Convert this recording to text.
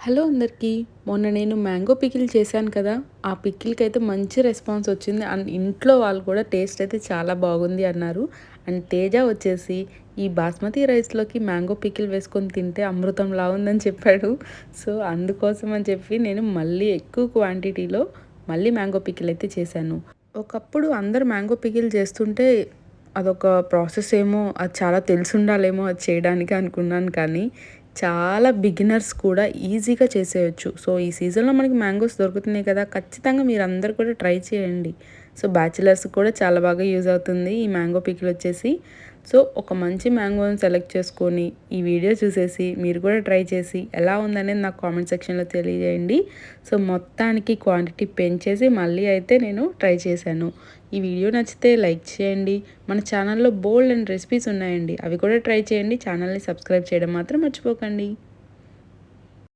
Hello అందరికీ. మొన్న నేను మ్యాంగో పికిల్ చేశాను కదా! ఆ పికిల్‌కైతే మంచి రెస్పాన్స్ వచ్చింది. అండ్ ఇంట్లో వాళ్ళు కూడా టేస్ట్ అయితే చాలా బాగుంది అన్నారు. అండ్ తేజ వచ్చేసి ఈ బాస్మతి రైస్‌లోకి మ్యాంగో పికిల్ వేసుకొని తింటే అమృతంలా ఉందని చెప్పాడు. సో, అందుకోసం అని చెప్పి నేను మళ్ళీ ఎక్కువ క్వాంటిటీలో మళ్ళీ మ్యాంగో పికిల్ అయితే చేశాను. ఒకప్పుడు అందరూ మ్యాంగో పికిల్ చేస్తుంటే అదొక ప్రాసెస్ ఏమో, అది చాలా తెలిసుండాలేమో అది చేయడానికి అనుకున్నాను. కానీ చాలా బిగినర్స్ కూడా ఈజీగా చేసేయొచ్చు. సో, ఈ సీజన్‌లో మనకి మ్యాంగోస్ దొరుకుతున్నాయి కదా! ఖచ్చితంగా మీరందరూ కూడా ట్రై చేయండి. సో, బ్యాచిలర్స్‌కి కూడా చాలా బాగా యూజ్ అవుతుంది ఈ మ్యాంగో పికిల్ వచ్చేసి. సో, ఒక మంచి మ్యాంగోని సెలెక్ట్ చేసుకొని, ఈ వీడియో చూసేసి మీరు కూడా ట్రై చేసి ఎలా ఉందనేది నాకు కామెంట్ సెక్షన్‌లో తెలియజేయండి. సో, మొత్తానికి క్వాంటిటీ పెంచేసి మళ్ళీ అయితే నేను ట్రై చేశాను. ఈ వీడియో నచ్చితే లైక్ చేయండి. మన ఛానల్‌లో బోలెడన్ని రెసిపీస్ ఉన్నాయండి. అవి కూడా ట్రై చేయండి. ఛానల్‌ని సబ్స్క్రైబ్ చేయడం మాత్రం మర్చిపోకండి.